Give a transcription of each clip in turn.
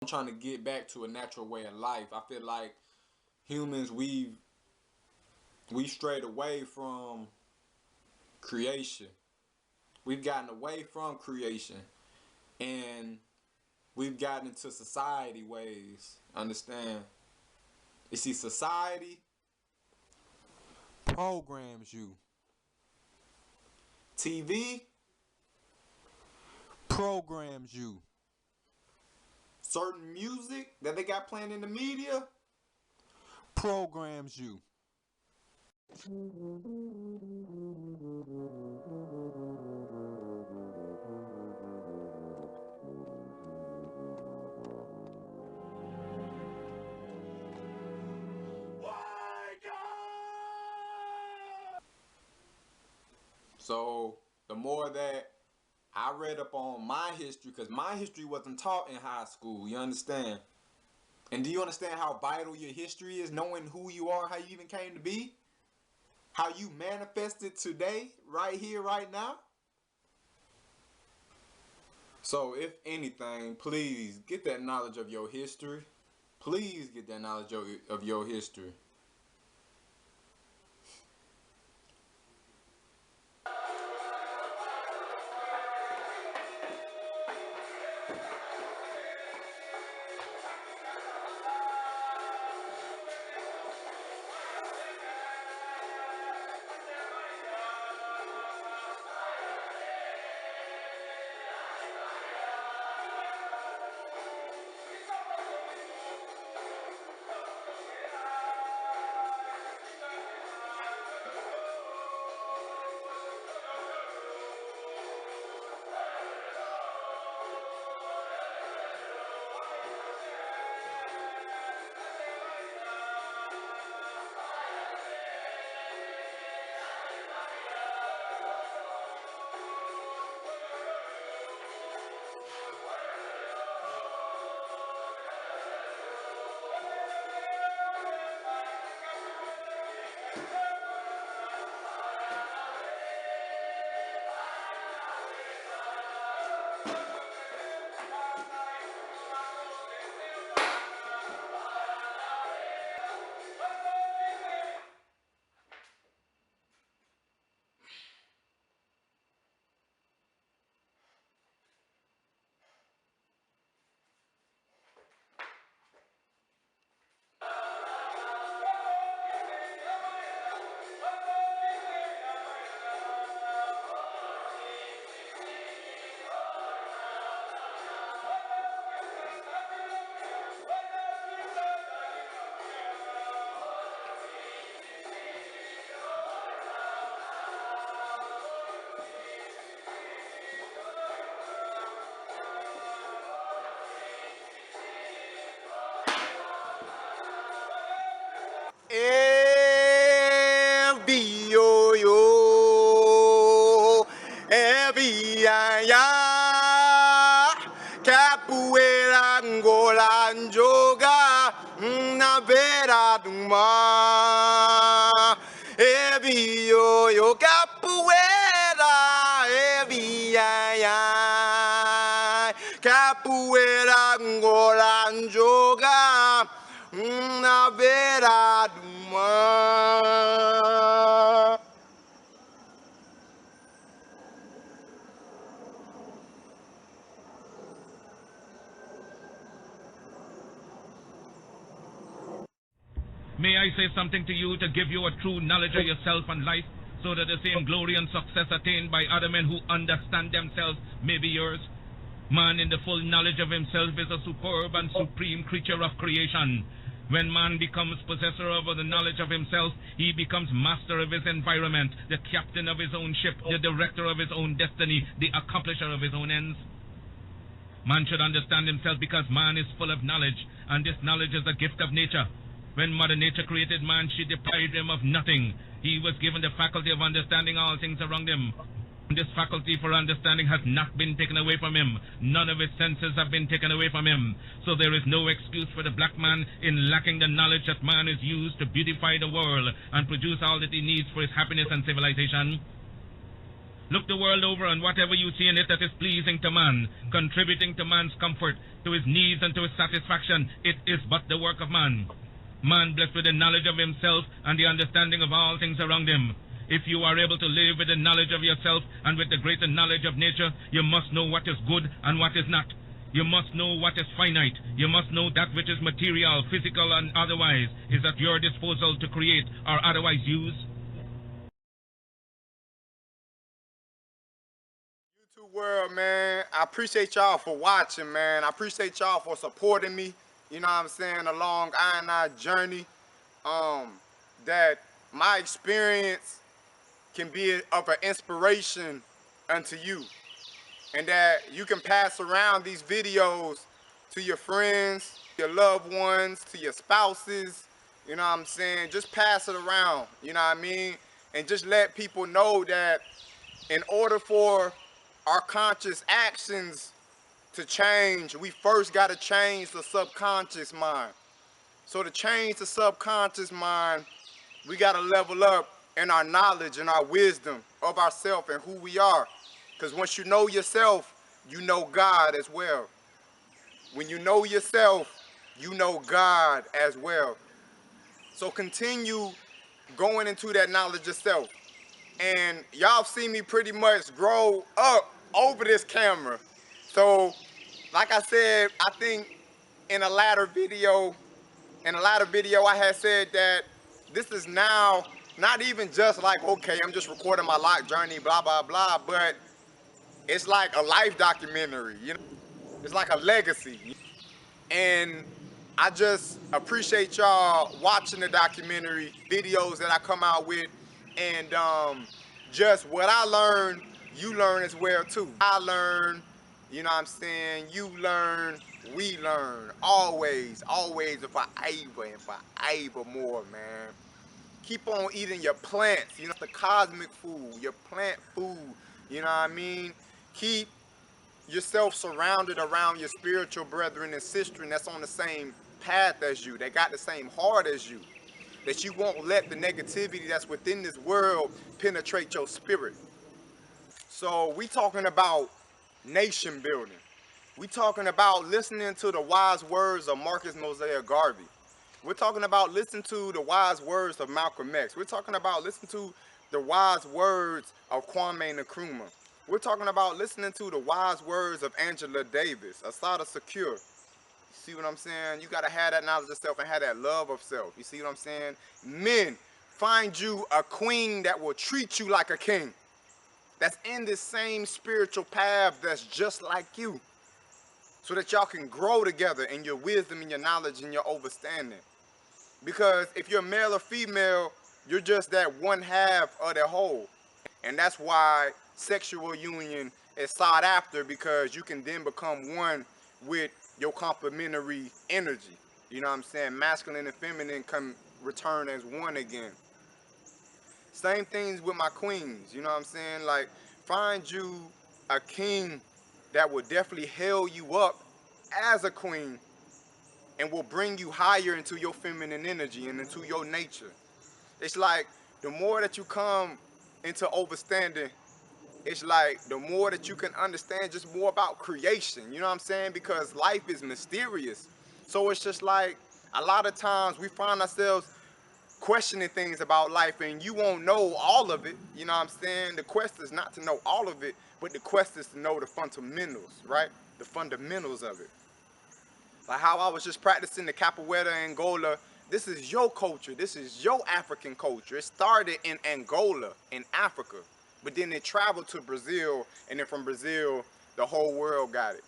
I'm trying to get back to a natural way of life. I feel like humans, we strayed away from creation. We've gotten away from creation, and we've gotten into society ways. Understand? You see, society programs you. TV programs you. Certain music that they got playing in the media programs you. So the more that I read up on my history, because my history wasn't taught in high school, you understand? And do you understand how vital your history is, knowing who you are, how you even came to be? How you manifested today, right here, right now? So if anything, please get that knowledge of your history. Please get that knowledge of your history. Yo yo, ya ya, capoeira angola joga na beira do mar. Yo yo, capoeira, ya ya, capoeira angola joga na beira do mar. May I say something to you to give you a true knowledge of yourself and life, so that the same glory and success attained by other men who understand themselves may be yours? Man in the full knowledge of himself is a superb and supreme creature of creation. When man becomes possessor of the knowledge of himself, he becomes master of his environment, the captain of his own ship, the director of his own destiny, the accomplisher of his own ends. Man should understand himself because man is full of knowledge, and this knowledge is a gift of nature. When Mother Nature created man, she deprived him of nothing. He was given the faculty of understanding all things around him. This faculty for understanding has not been taken away from him. None of his senses have been taken away from him. So there is no excuse for the black man in lacking the knowledge that man is used to beautify the world and produce all that he needs for his happiness and civilization. Look the world over, and whatever you see in it that is pleasing to man, contributing to man's comfort, to his needs and to his satisfaction, it is but the work of man. Man blessed with the knowledge of himself and the understanding of all things around him. If you are able to live with the knowledge of yourself and with the greater knowledge of nature, you must know what is good and what is not. You must know what is finite. You must know that which is material, physical, and otherwise is at your disposal to create or otherwise use. YouTube world, man, I appreciate y'all for watching, man. I appreciate y'all for supporting me, you know what I'm saying, along I journey. That my experience can be of an inspiration unto you, and that you can pass around these videos to your friends, your loved ones, to your spouses, you know what I'm saying? Just pass it around, you know what I mean? And just let people know that in order for our conscious actions to change, we first got to change the subconscious mind. So to change the subconscious mind, we got to level up in our knowledge and our wisdom of ourselves and who we are. Because once you know yourself, you know God as well. When you know yourself, you know God as well. So continue going into that knowledge yourself. And y'all see me pretty much grow up over this camera. So, like I said, I think in a latter video I had said that this is now not even just like, okay, I'm just recording my life journey, blah, blah, blah, but it's like a life documentary, you know? It's like a legacy. And I just appreciate y'all watching the documentary videos that I come out with, and just what I learn, you learn as well too. I learn, you know what I'm saying, you learn, we learn, always, if I able more, man. Keep on eating your plants, you know, the cosmic food, your plant food, you know what I mean? Keep yourself surrounded around your spiritual brethren and sisters that's on the same path as you, that got the same heart as you, that you won't let the negativity that's within this world penetrate your spirit. So we talking about nation building. We talking about listening to the wise words of Marcus Mosiah Garvey. We're talking about listening to the wise words of Malcolm X. We're talking about listening to the wise words of Kwame Nkrumah. We're talking about listening to the wise words of Angela Davis, Assata Secure. You see what I'm saying? You got to have that knowledge of self and have that love of self. You see what I'm saying? Men, find you a queen that will treat you like a king. That's in this same spiritual path that's just like you. So that y'all can grow together in your wisdom and your knowledge and your understanding. Because if you're male or female, you're just that one half of the whole. And that's why sexual union is sought after, because you can then become one with your complementary energy. You know what I'm saying? Masculine and feminine can return as one again. Same things with my queens, you know what I'm saying? Like, find you a king that will definitely held you up as a queen and will bring you higher into your feminine energy and into your nature. It's like the more that you come into understanding, it's like the more that you can understand just more about creation, you know what I'm saying? Because life is mysterious. So it's just like a lot of times we find ourselves questioning things about life, and you won't know all of it, you know what I'm saying? The quest is not to know all of it, but the quest is to know the fundamentals, right? The fundamentals of it. Like how I was just practicing the capoeira in Angola. This is your culture. This is your African culture. It started in Angola, in Africa, but then it traveled to Brazil, and then from Brazil, the whole world got it.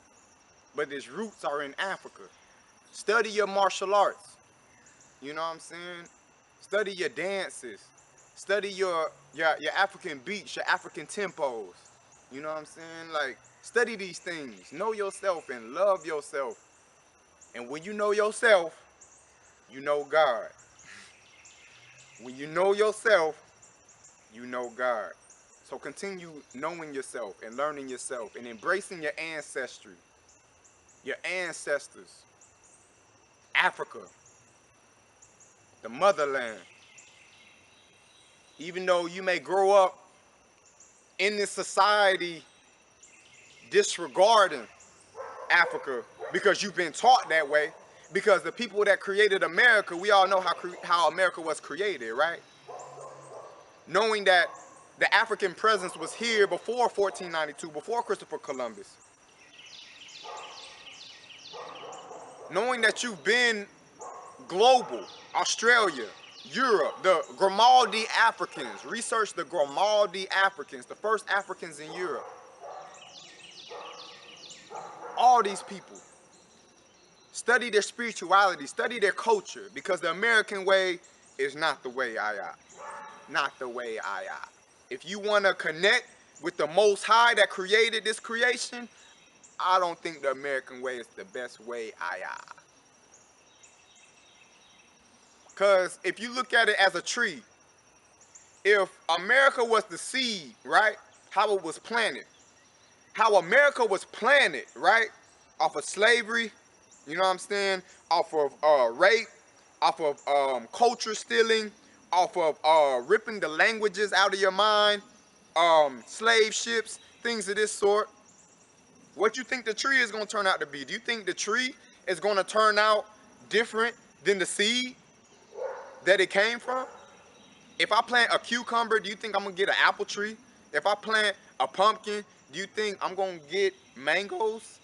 But its roots are in Africa. Study your martial arts. You know what I'm saying? Study your dances. Study your African beats, your African tempos. You know what I'm saying? Like, study these things. Know yourself and love yourself. And when you know yourself, you know God. When you know yourself, you know God. So continue knowing yourself and learning yourself and embracing your ancestry, your ancestors, Africa, the motherland. Even though you may grow up in this society disregarding Africa because you've been taught that way. Because the people that created America, we all know how America was created, right? Knowing that the African presence was here before 1492, before Christopher Columbus. Knowing that you've been global, Australia, Europe, the Grimaldi Africans. Research the Grimaldi Africans, the first Africans in Europe. All these people. Study their spirituality, study their culture, because the American way is not the way not the way If you want to connect with the Most High that created this creation, I don't think the American way is the best way Because if you look at it as a tree, if America was the seed, right, how it was planted, how America was planted, right, off of slavery, you know what I'm saying, off of rape, off of culture stealing, off of ripping the languages out of your mind, slave ships, things of this sort. What you think the tree is going to turn out to be? Do you think the tree is going to turn out different than the seed that it came from? If I plant a cucumber, do you think I'm going to get an apple tree? If I plant a pumpkin, do you think I'm going to get mangoes?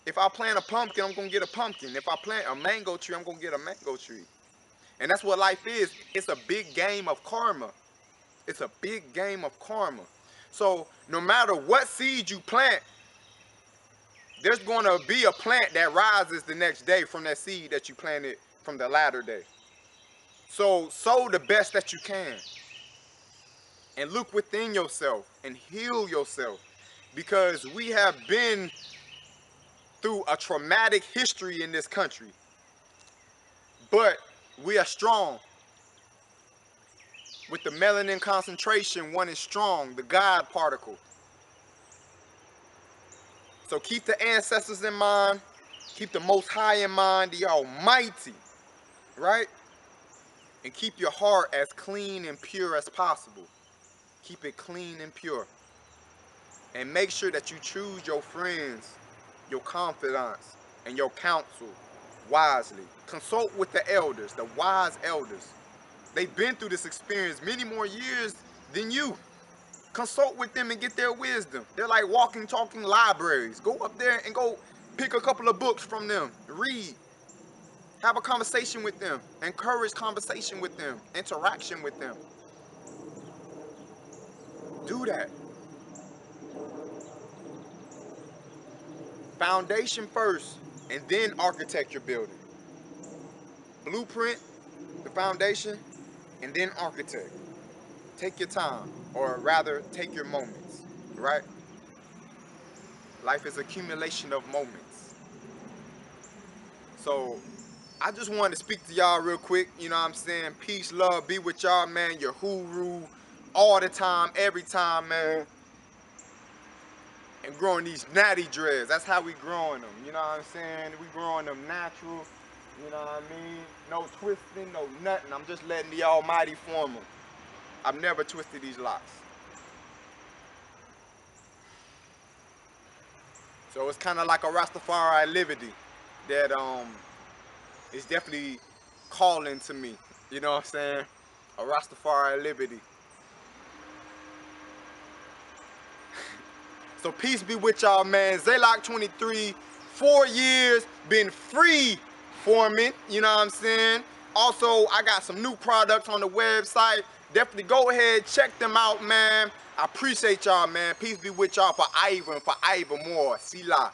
If I plant a pumpkin, I'm going to get a pumpkin. If I plant a mango tree, I'm going to get a mango tree. And that's what life is. It's a big game of karma. It's a big game of karma. So no matter what seed you plant, there's going to be a plant that rises the next day from that seed that you planted from the latter day. So sow the best that you can. And look within yourself and heal yourself. Because we have been through a traumatic history in this country. But we are strong. With the melanin concentration, one is strong, the God particle. So keep the ancestors in mind, keep the Most High in mind, the Almighty, right? And keep your heart as clean and pure as possible. Keep it clean and pure. And make sure that you choose your friends, your confidants, and your counsel wisely. Consult with the elders, the wise elders. They've been through this experience many more years than you. Consult with them and get their wisdom. They're like walking, talking libraries. Go up there and go pick a couple of books from them. Read. Have a conversation with them. Encourage conversation with them. Interaction with them. Do that. Foundation first, and then architect your building. Blueprint, the foundation, and then architect. Take your time, or rather, take your moments, right? Life is accumulation of moments. So, I just wanted to speak to y'all real quick, you know what I'm saying? Peace, love, be with y'all, man. Your hooroo, all the time, every time, man. And growing these natty dreads, that's how we growing them, you know what I'm saying? We growing them natural, you know what I mean? No twisting, no nothing. I'm just letting the Almighty form them. I've never twisted these locks. So it's kind of like a Rastafari liberty that is definitely calling to me, you know what I'm saying? A Rastafari liberty. So peace be with y'all, man. Zaylock 23, 4 years, been free forming, you know what I'm saying? Also, I got some new products on the website. Definitely go ahead, check them out, man. I appreciate y'all, man. Peace be with y'all for Ivan more. Sila.